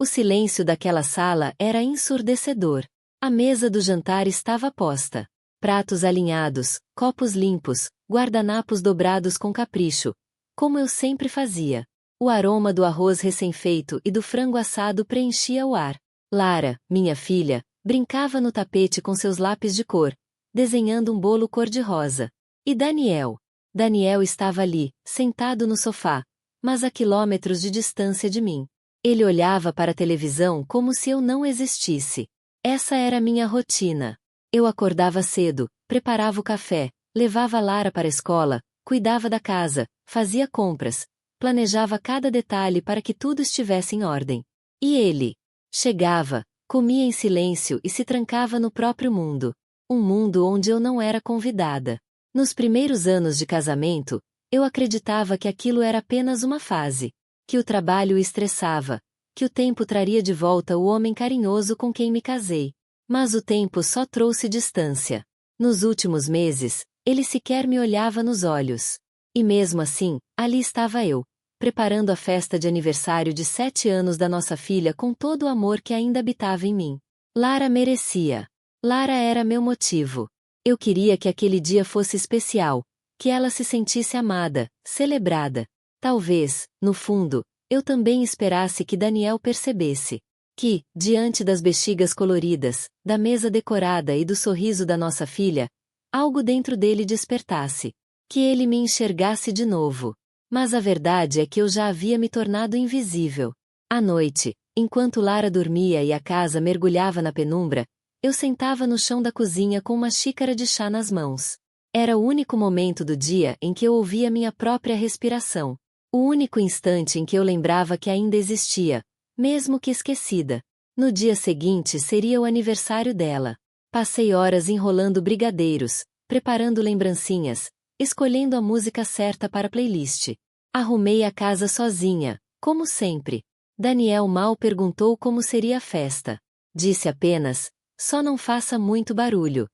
O silêncio daquela sala era ensurdecedor. A mesa do jantar estava posta. Pratos alinhados, copos limpos, guardanapos dobrados com capricho, como eu sempre fazia. O aroma do arroz recém-feito e do frango assado preenchia o ar. Lara, minha filha, brincava no tapete com seus lápis de cor, desenhando um bolo cor-de-rosa. E Daniel? Daniel estava ali, sentado no sofá, mas a quilômetros de distância de mim. Ele olhava para a televisão como se eu não existisse. Essa era a minha rotina. Eu acordava cedo, preparava o café, levava Lara para a escola, cuidava da casa, fazia compras, planejava cada detalhe para que tudo estivesse em ordem. E ele? Chegava, comia em silêncio e se trancava no próprio mundo. Um mundo onde eu não era convidada. Nos primeiros anos de casamento, eu acreditava que aquilo era apenas uma fase, que o trabalho o estressava, que o tempo traria de volta o homem carinhoso com quem me casei. Mas o tempo só trouxe distância. Nos últimos meses, ele sequer me olhava nos olhos. E mesmo assim, ali estava eu, preparando a festa de aniversário de 7 anos da nossa filha com todo o amor que ainda habitava em mim. Lara merecia. Lara era meu motivo. Eu queria que aquele dia fosse especial, que ela se sentisse amada, celebrada. Talvez, no fundo, eu também esperasse que Daniel percebesse que, diante das bexigas coloridas, da mesa decorada e do sorriso da nossa filha, algo dentro dele despertasse. Que ele me enxergasse de novo. Mas a verdade é que eu já havia me tornado invisível. À noite, enquanto Lara dormia e a casa mergulhava na penumbra, eu sentava no chão da cozinha com uma xícara de chá nas mãos. Era o único momento do dia em que eu ouvia minha própria respiração. O único instante em que eu lembrava que ainda existia, mesmo que esquecida. No dia seguinte seria o aniversário dela. Passei horas enrolando brigadeiros, preparando lembrancinhas, escolhendo a música certa para a playlist. Arrumei a casa sozinha, como sempre. Daniel mal perguntou como seria a festa. Disse apenas: só não faça muito barulho.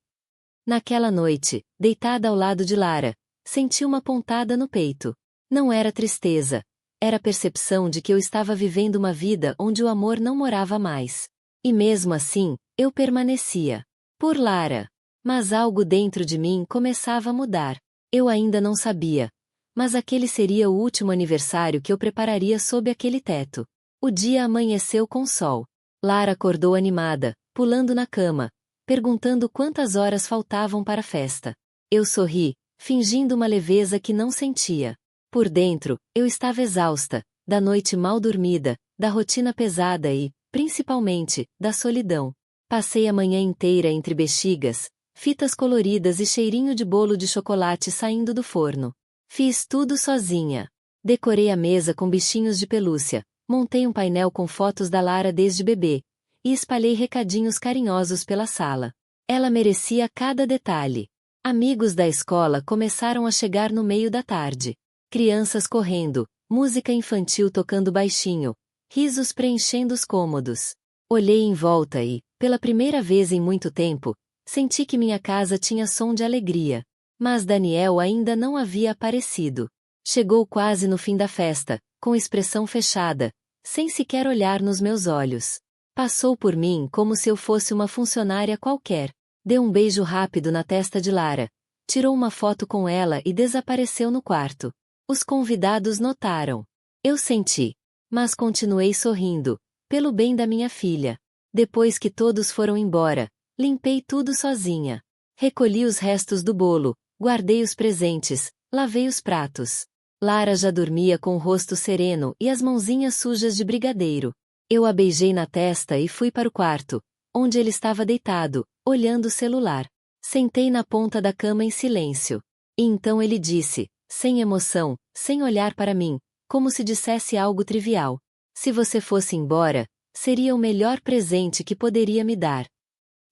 Naquela noite, deitada ao lado de Lara, senti uma pontada no peito. Não era tristeza. Era a percepção de que eu estava vivendo uma vida onde o amor não morava mais. E mesmo assim, eu permanecia. Por Lara. Mas algo dentro de mim começava a mudar. Eu ainda não sabia. Mas aquele seria o último aniversário que eu prepararia sob aquele teto. O dia amanheceu com sol. Lara acordou animada, pulando na cama, perguntando quantas horas faltavam para a festa. Eu sorri, fingindo uma leveza que não sentia. Por dentro, eu estava exausta, da noite mal dormida, da rotina pesada e, principalmente, da solidão. Passei a manhã inteira entre bexigas, fitas coloridas e cheirinho de bolo de chocolate saindo do forno. Fiz tudo sozinha. Decorei a mesa com bichinhos de pelúcia, montei um painel com fotos da Lara desde bebê, e espalhei recadinhos carinhosos pela sala. Ela merecia cada detalhe. Amigos da escola começaram a chegar no meio da tarde. Crianças correndo, música infantil tocando baixinho, risos preenchendo os cômodos. Olhei em volta e, pela primeira vez em muito tempo, senti que minha casa tinha som de alegria. Mas Daniel ainda não havia aparecido. Chegou quase no fim da festa, com expressão fechada, sem sequer olhar nos meus olhos. Passou por mim como se eu fosse uma funcionária qualquer. Deu um beijo rápido na testa de Lara, tirou uma foto com ela e desapareceu no quarto. Os convidados notaram. Eu senti. Mas continuei sorrindo, pelo bem da minha filha. Depois que todos foram embora, limpei tudo sozinha. Recolhi os restos do bolo, guardei os presentes, lavei os pratos. Lara já dormia com o rosto sereno e as mãozinhas sujas de brigadeiro. Eu a beijei na testa e fui para o quarto, onde ele estava deitado, olhando o celular. Sentei na ponta da cama em silêncio. E então ele disse, sem emoção, sem olhar para mim, como se dissesse algo trivial: se você fosse embora, seria o melhor presente que poderia me dar.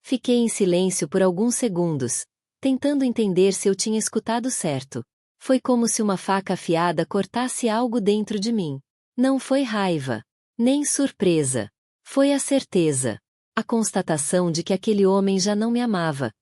Fiquei em silêncio por alguns segundos, tentando entender se eu tinha escutado certo. Foi como se uma faca afiada cortasse algo dentro de mim. Não foi raiva, nem surpresa. Foi a certeza. A constatação de que aquele homem já não me amava.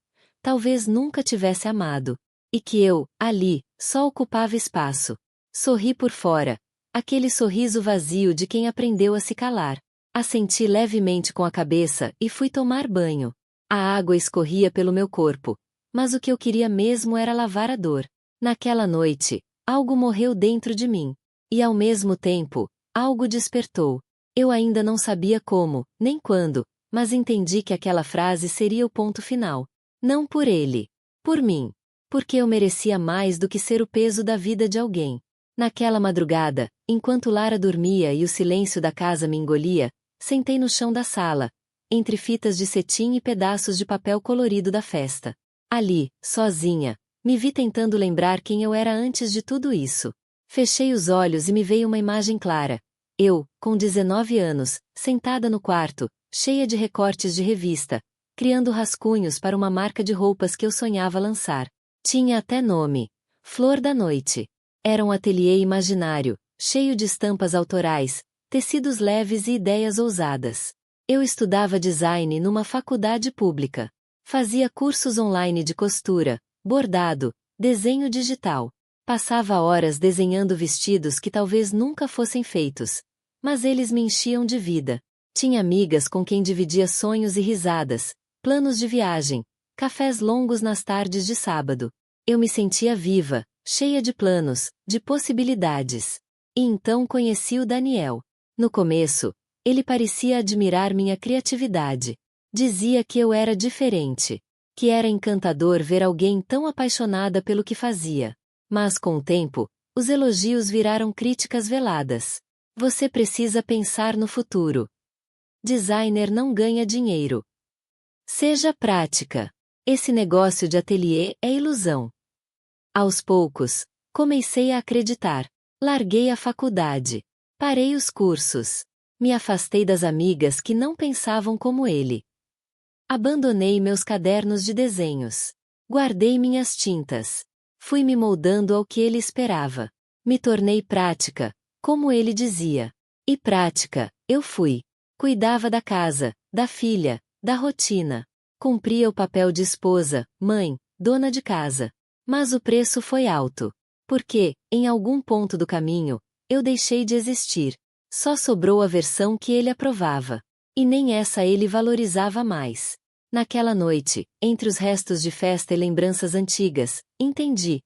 Talvez nunca tivesse amado. E que eu, ali, só ocupava espaço. Sorri por fora. Aquele sorriso vazio de quem aprendeu a se calar. Assenti levemente com a cabeça e fui tomar banho. A água escorria pelo meu corpo, mas o que eu queria mesmo era lavar a dor. Naquela noite, algo morreu dentro de mim. E ao mesmo tempo, algo despertou. Eu ainda não sabia como, nem quando, mas entendi que aquela frase seria o ponto final. Não por ele. Por mim. Porque eu merecia mais do que ser o peso da vida de alguém. Naquela madrugada, enquanto Lara dormia e o silêncio da casa me engolia, sentei no chão da sala, entre fitas de cetim e pedaços de papel colorido da festa. Ali, sozinha, me vi tentando lembrar quem eu era antes de tudo isso. Fechei os olhos e me veio uma imagem clara. Eu, com 19 anos, sentada no quarto, cheia de recortes de revista, criando rascunhos para uma marca de roupas que eu sonhava lançar. Tinha até nome. Flor da Noite. Era um ateliê imaginário, cheio de estampas autorais, tecidos leves e ideias ousadas. Eu estudava design numa faculdade pública. Fazia cursos online de costura, bordado, desenho digital. Passava horas desenhando vestidos que talvez nunca fossem feitos. Mas eles me enchiam de vida. Tinha amigas com quem dividia sonhos e risadas, planos de viagem, cafés longos nas tardes de sábado. Eu me sentia viva, cheia de planos, de possibilidades. E então conheci o Daniel. No começo, ele parecia admirar minha criatividade. Dizia que eu era diferente. Que era encantador ver alguém tão apaixonada pelo que fazia. Mas com o tempo, os elogios viraram críticas veladas. Você precisa pensar no futuro. Designer não ganha dinheiro. Seja prática. Esse negócio de ateliê é ilusão. Aos poucos, comecei a acreditar. Larguei a faculdade. Parei os cursos. Me afastei das amigas que não pensavam como ele. Abandonei meus cadernos de desenhos. Guardei minhas tintas. Fui me moldando ao que ele esperava. Me tornei prática, como ele dizia. E prática, eu fui. Cuidava da casa, da filha, da rotina. Cumpria o papel de esposa, mãe, dona de casa. Mas o preço foi alto. Porque, em algum ponto do caminho, eu deixei de existir. Só sobrou a versão que ele aprovava. E nem essa ele valorizava mais. Naquela noite, entre os restos de festa e lembranças antigas, entendi.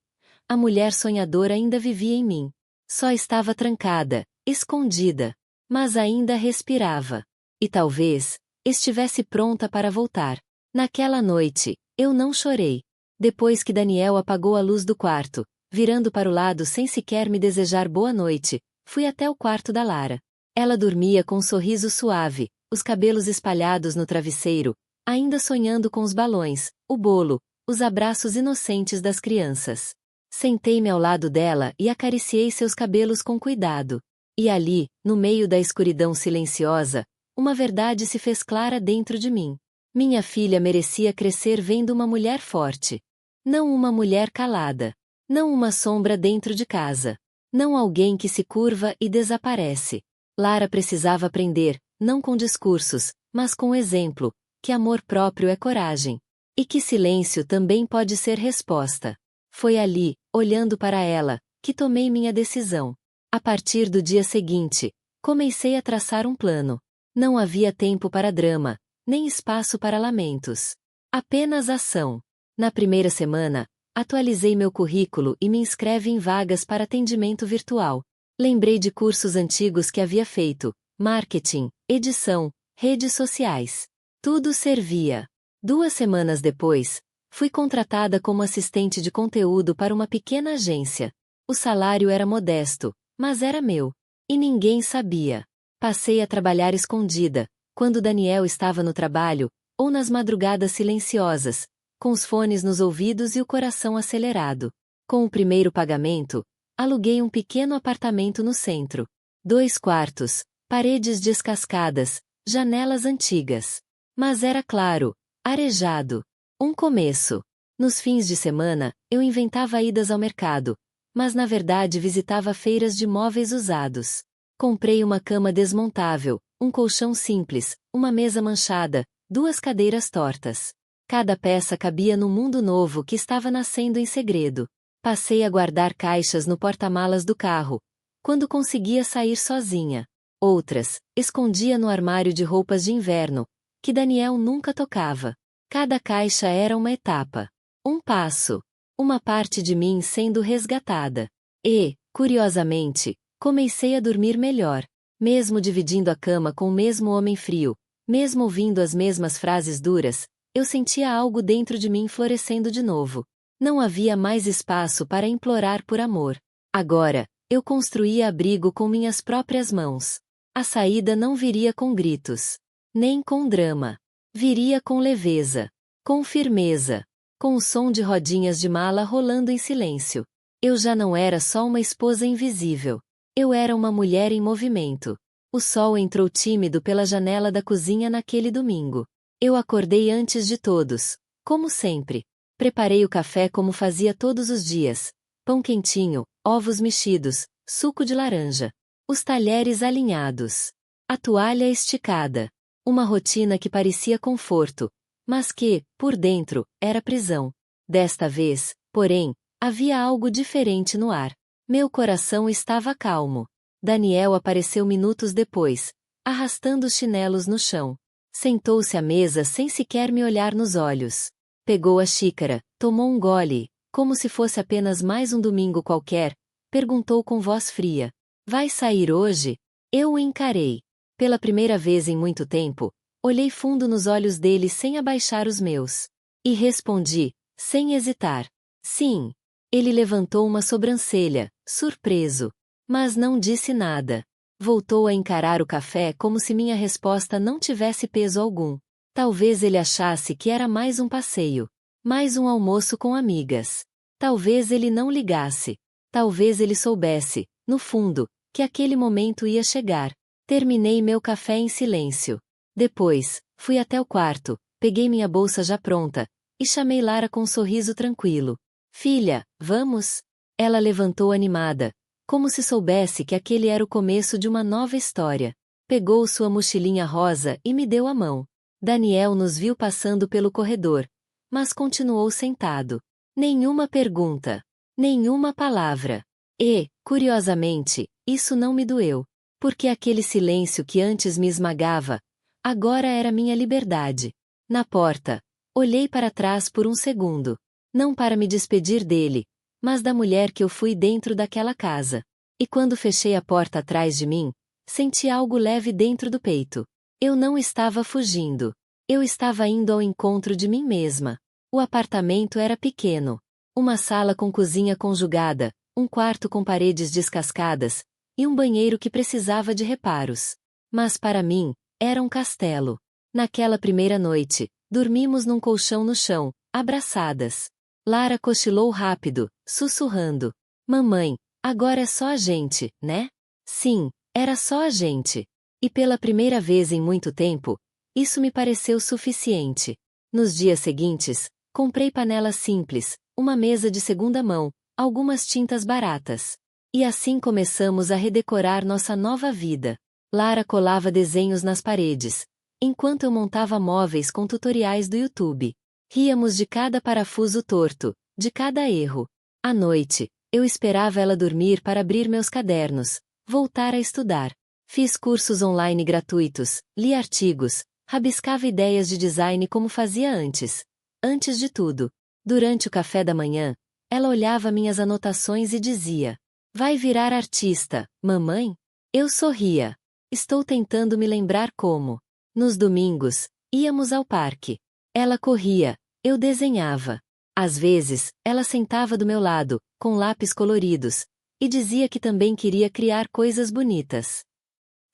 A mulher sonhadora ainda vivia em mim. Só estava trancada, escondida. Mas ainda respirava. E talvez, estivesse pronta para voltar. Naquela noite, eu não chorei. Depois que Daniel apagou a luz do quarto, virando para o lado sem sequer me desejar boa noite, fui até o quarto da Lara. Ela dormia com um sorriso suave, os cabelos espalhados no travesseiro, ainda sonhando com os balões, o bolo, os abraços inocentes das crianças. Sentei-me ao lado dela e acariciei seus cabelos com cuidado. E ali, no meio da escuridão silenciosa, uma verdade se fez clara dentro de mim. Minha filha merecia crescer vendo uma mulher forte. Não uma mulher calada. Não uma sombra dentro de casa. Não alguém que se curva e desaparece. Lara precisava aprender, não com discursos, mas com exemplo, que amor próprio é coragem. E que silêncio também pode ser resposta. Foi ali, olhando para ela, que tomei minha decisão. A partir do dia seguinte, comecei a traçar um plano. Não havia tempo para drama, nem espaço para lamentos. Apenas ação. Na primeira semana, atualizei meu currículo e me inscrevi em vagas para atendimento virtual. Lembrei de cursos antigos que havia feito, marketing, edição, redes sociais. Tudo servia. 2 semanas depois, fui contratada como assistente de conteúdo para uma pequena agência. O salário era modesto, mas era meu. E ninguém sabia. Passei a trabalhar escondida, quando Daniel estava no trabalho, ou nas madrugadas silenciosas, com os fones nos ouvidos e o coração acelerado. Com o primeiro pagamento, aluguei um pequeno apartamento no centro. 2 quartos, paredes descascadas, janelas antigas. Mas era claro, arejado. Um começo. Nos fins de semana, eu inventava idas ao mercado, mas na verdade visitava feiras de móveis usados. Comprei uma cama desmontável, um colchão simples, uma mesa manchada, 2 cadeiras tortas. Cada peça cabia num mundo novo que estava nascendo em segredo. Passei a guardar caixas no porta-malas do carro, quando conseguia sair sozinha. Outras, escondia no armário de roupas de inverno, que Daniel nunca tocava. Cada caixa era uma etapa. Um passo. Uma parte de mim sendo resgatada. E, curiosamente, comecei a dormir melhor. Mesmo dividindo a cama com o mesmo homem frio, mesmo ouvindo as mesmas frases duras, eu sentia algo dentro de mim florescendo de novo. Não havia mais espaço para implorar por amor. Agora, eu construía abrigo com minhas próprias mãos. A saída não viria com gritos, nem com drama. Viria com leveza, com firmeza, com o som de rodinhas de mala rolando em silêncio. Eu já não era só uma esposa invisível. Eu era uma mulher em movimento. O sol entrou tímido pela janela da cozinha naquele domingo. Eu acordei antes de todos, como sempre. Preparei o café como fazia todos os dias. Pão quentinho, ovos mexidos, suco de laranja. Os talheres alinhados. A toalha esticada. Uma rotina que parecia conforto, mas que, por dentro, era prisão. Desta vez, porém, havia algo diferente no ar. Meu coração estava calmo. Daniel apareceu minutos depois, arrastando os chinelos no chão. Sentou-se à mesa sem sequer me olhar nos olhos. Pegou a xícara, tomou um gole, como se fosse apenas mais um domingo qualquer, perguntou com voz fria. Vai sair hoje? Eu o encarei. Pela primeira vez em muito tempo, olhei fundo nos olhos dele sem abaixar os meus. E respondi, sem hesitar. Sim. Ele levantou uma sobrancelha, surpreso. Mas não disse nada. Voltou a encarar o café como se minha resposta não tivesse peso algum. Talvez ele achasse que era mais um passeio. Mais um almoço com amigas. Talvez ele não ligasse. Talvez ele soubesse, no fundo, que aquele momento ia chegar. Terminei meu café em silêncio. Depois, fui até o quarto, peguei minha bolsa já pronta, e chamei Lara com um sorriso tranquilo. Filha, vamos? Ela levantou animada, como se soubesse que aquele era o começo de uma nova história. Pegou sua mochilinha rosa e me deu a mão. Daniel nos viu passando pelo corredor, mas continuou sentado. Nenhuma pergunta. Nenhuma palavra. E, curiosamente, isso não me doeu. Porque aquele silêncio que antes me esmagava, agora era minha liberdade. Na porta, olhei para trás por um segundo. Não para me despedir dele, mas da mulher que eu fui dentro daquela casa. E quando fechei a porta atrás de mim, senti algo leve dentro do peito. Eu não estava fugindo. Eu estava indo ao encontro de mim mesma. O apartamento era pequeno. Uma sala com cozinha conjugada, um quarto com paredes descascadas, e um banheiro que precisava de reparos. Mas para mim, era um castelo. Naquela primeira noite, dormimos num colchão no chão, abraçadas. Lara cochilou rápido, sussurrando. Mamãe, agora é só a gente, né? Sim, era só a gente. E pela primeira vez em muito tempo, isso me pareceu suficiente. Nos dias seguintes, comprei panelas simples, uma mesa de segunda mão, algumas tintas baratas. E assim começamos a redecorar nossa nova vida. Lara colava desenhos nas paredes, enquanto eu montava móveis com tutoriais do YouTube. Ríamos de cada parafuso torto, de cada erro. À noite, eu esperava ela dormir para abrir meus cadernos, voltar a estudar. Fiz cursos online gratuitos, li artigos, rabiscava ideias de design como fazia antes. Antes de tudo, durante o café da manhã, ela olhava minhas anotações e dizia: vai virar artista, mamãe? Eu sorria. Estou tentando me lembrar como. Nos domingos, íamos ao parque. Ela corria, eu desenhava. Às vezes, ela sentava do meu lado, com lápis coloridos, e dizia que também queria criar coisas bonitas.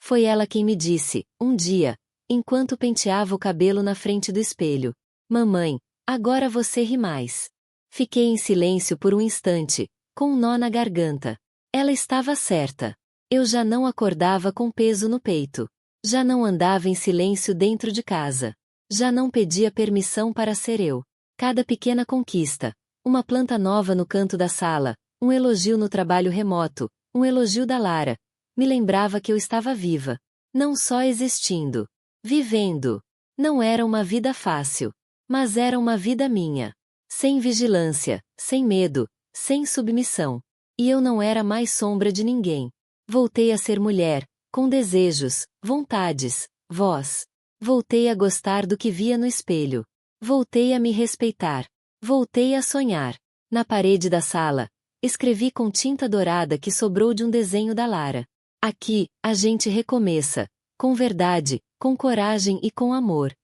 Foi ela quem me disse, um dia, enquanto penteava o cabelo na frente do espelho: mamãe, agora você ri mais. Fiquei em silêncio por um instante, com um nó na garganta. Ela estava certa. Eu já não acordava com peso no peito. Já não andava em silêncio dentro de casa. Já não pedia permissão para ser eu. Cada pequena conquista, uma planta nova no canto da sala, um elogio no trabalho remoto, um elogio da Lara, me lembrava que eu estava viva. Não só existindo. Vivendo. Não era uma vida fácil. Mas era uma vida minha. Sem vigilância, sem medo, sem submissão. E eu não era mais sombra de ninguém. Voltei a ser mulher, com desejos, vontades, voz. Voltei a gostar do que via no espelho. Voltei a me respeitar. Voltei a sonhar. Na parede da sala, escrevi com tinta dourada que sobrou de um desenho da Lara. Aqui, a gente recomeça. Com verdade, com coragem e com amor.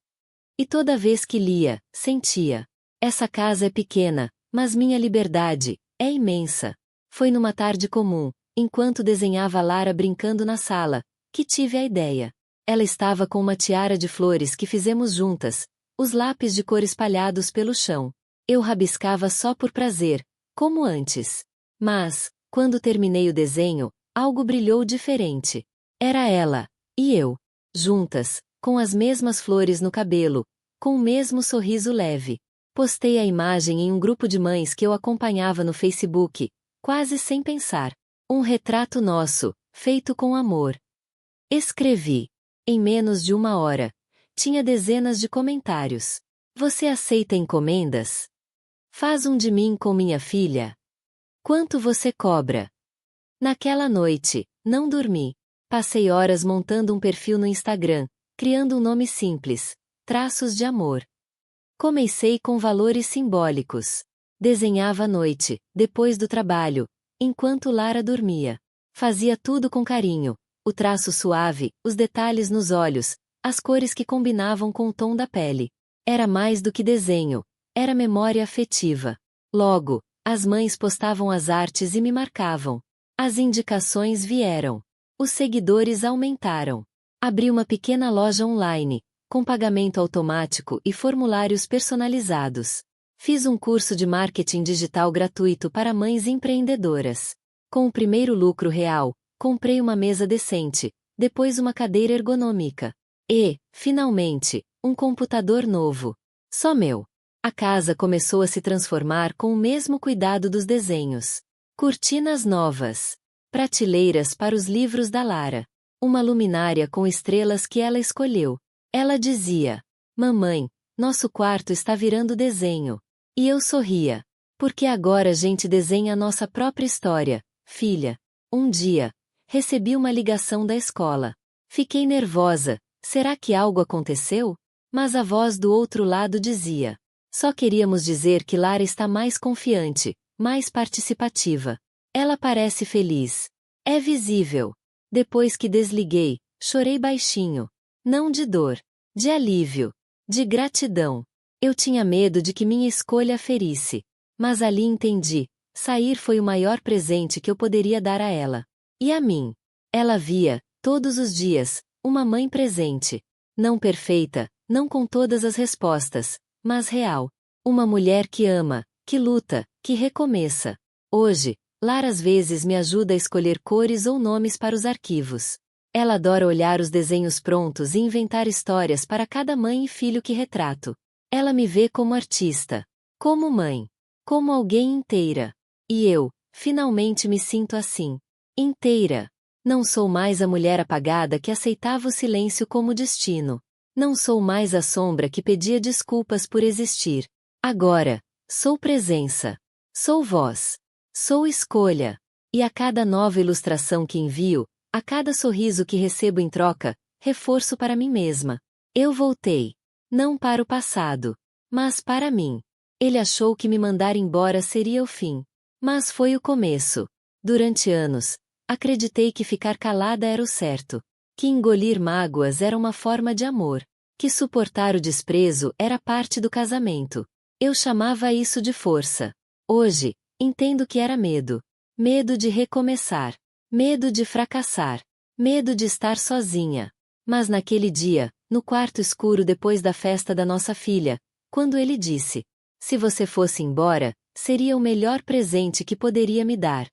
E toda vez que lia, sentia. Essa casa é pequena, mas minha liberdade é imensa. Foi numa tarde comum, enquanto desenhava Lara brincando na sala, que tive a ideia. Ela estava com uma tiara de flores que fizemos juntas, os lápis de cor espalhados pelo chão. Eu rabiscava só por prazer, como antes. Mas, quando terminei o desenho, algo brilhou diferente. Era ela, e eu. Juntas, com as mesmas flores no cabelo, com o mesmo sorriso leve. Postei a imagem em um grupo de mães que eu acompanhava no Facebook, quase sem pensar. Um retrato nosso, feito com amor. Escrevi. Em menos de 1 hora. Tinha dezenas de comentários. Você aceita encomendas? Faz um de mim com minha filha? Quanto você cobra? Naquela noite, não dormi. Passei horas montando um perfil no Instagram, criando um nome simples, Traços de Amor. Comecei com valores simbólicos. Desenhava à noite, depois do trabalho, enquanto Lara dormia. Fazia tudo com carinho, o traço suave, os detalhes nos olhos, as cores que combinavam com o tom da pele. Era mais do que desenho, era memória afetiva. Logo, as mães postavam as artes e me marcavam. As indicações vieram. Os seguidores aumentaram. Abri uma pequena loja online, com pagamento automático e formulários personalizados. Fiz um curso de marketing digital gratuito para mães empreendedoras. Com o primeiro lucro real, comprei uma mesa decente, depois uma cadeira ergonômica. E, finalmente, um computador novo. Só meu. A casa começou a se transformar com o mesmo cuidado dos desenhos. Cortinas novas. Prateleiras para os livros da Lara. Uma luminária com estrelas que ela escolheu. Ela dizia: Mamãe, nosso quarto está virando desenho. E eu sorria. Porque agora a gente desenha a nossa própria história, filha. Um dia, recebi uma ligação da escola. Fiquei nervosa. Será que algo aconteceu? Mas a voz do outro lado dizia: Só queríamos dizer que Lara está mais confiante, mais participativa. Ela parece feliz. É visível. Depois que desliguei, chorei baixinho. Não de dor. De alívio. De gratidão. Eu tinha medo de que minha escolha a ferisse. Mas ali entendi. Sair foi o maior presente que eu poderia dar a ela. E a mim. Ela via, todos os dias, uma mãe presente. Não perfeita, não com todas as respostas, mas real. Uma mulher que ama, que luta, que recomeça. Hoje, Lara às vezes me ajuda a escolher cores ou nomes para os arquivos. Ela adora olhar os desenhos prontos e inventar histórias para cada mãe e filho que retrato. Ela me vê como artista, como mãe, como alguém inteira. E eu, finalmente me sinto assim. Inteira. Não sou mais a mulher apagada que aceitava o silêncio como destino. Não sou mais a sombra que pedia desculpas por existir. Agora, sou presença. Sou voz. Sou escolha. E a cada nova ilustração que envio, a cada sorriso que recebo em troca, reforço para mim mesma. Eu voltei. Não para o passado, mas para mim. Ele achou que me mandar embora seria o fim. Mas foi o começo. Durante anos, acreditei que ficar calada era o certo. Que engolir mágoas era uma forma de amor. Que suportar o desprezo era parte do casamento. Eu chamava isso de força. Hoje, entendo que era medo. Medo de recomeçar. Medo de fracassar. Medo de estar sozinha. Mas naquele dia, no quarto escuro depois da festa da nossa filha, quando ele disse: Se você fosse embora, seria o melhor presente que poderia me dar.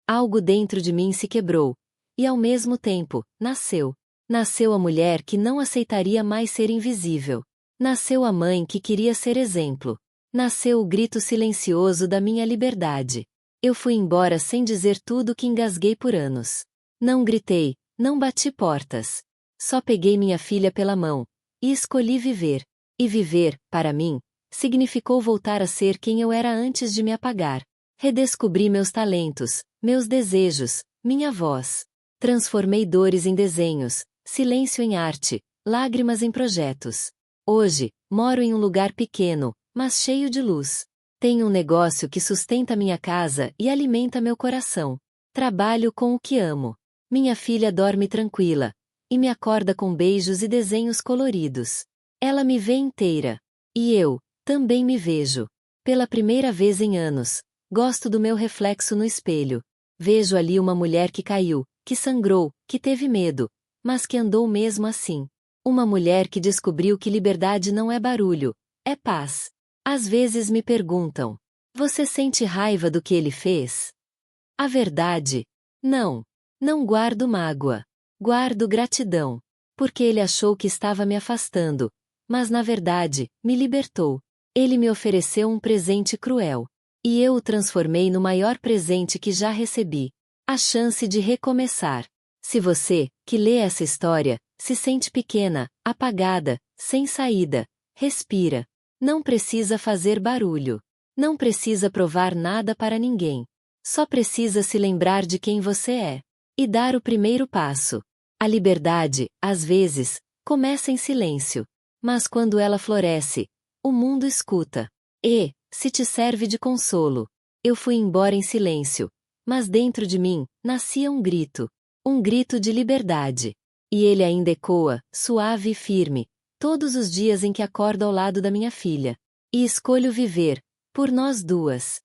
Algo dentro de mim se quebrou. E ao mesmo tempo, nasceu. Nasceu a mulher que não aceitaria mais ser invisível. Nasceu a mãe que queria ser exemplo. Nasceu o grito silencioso da minha liberdade. Eu fui embora sem dizer tudo que engasguei por anos. Não gritei, não bati portas. Só peguei minha filha pela mão. E escolhi viver. E viver, para mim, significou voltar a ser quem eu era antes de me apagar. Redescobri meus talentos, meus desejos, minha voz. Transformei dores em desenhos, silêncio em arte, lágrimas em projetos. Hoje, moro em um lugar pequeno, mas cheio de luz. Tenho um negócio que sustenta minha casa e alimenta meu coração. Trabalho com o que amo. Minha filha dorme tranquila e me acorda com beijos e desenhos coloridos. Ela me vê inteira. E eu, também me vejo. Pela primeira vez em anos, gosto do meu reflexo no espelho. Vejo ali uma mulher que caiu, que sangrou, que teve medo, mas que andou mesmo assim. Uma mulher que descobriu que liberdade não é barulho, é paz. Às vezes me perguntam: você sente raiva do que ele fez? A verdade? Não. Não guardo mágoa. Guardo gratidão. Porque ele achou que estava me afastando, mas na verdade, me libertou. Ele me ofereceu um presente cruel. E eu o transformei no maior presente que já recebi. A chance de recomeçar. Se você, que lê essa história, se sente pequena, apagada, sem saída, respira. Não precisa fazer barulho. Não precisa provar nada para ninguém. Só precisa se lembrar de quem você é. E dar o primeiro passo. A liberdade, às vezes, começa em silêncio. Mas quando ela floresce, o mundo escuta. E, se te serve de consolo, eu fui embora em silêncio. Mas dentro de mim, nascia um grito. Um grito de liberdade. E ele ainda ecoa, suave e firme, todos os dias em que acordo ao lado da minha filha. E escolho viver, por nós duas.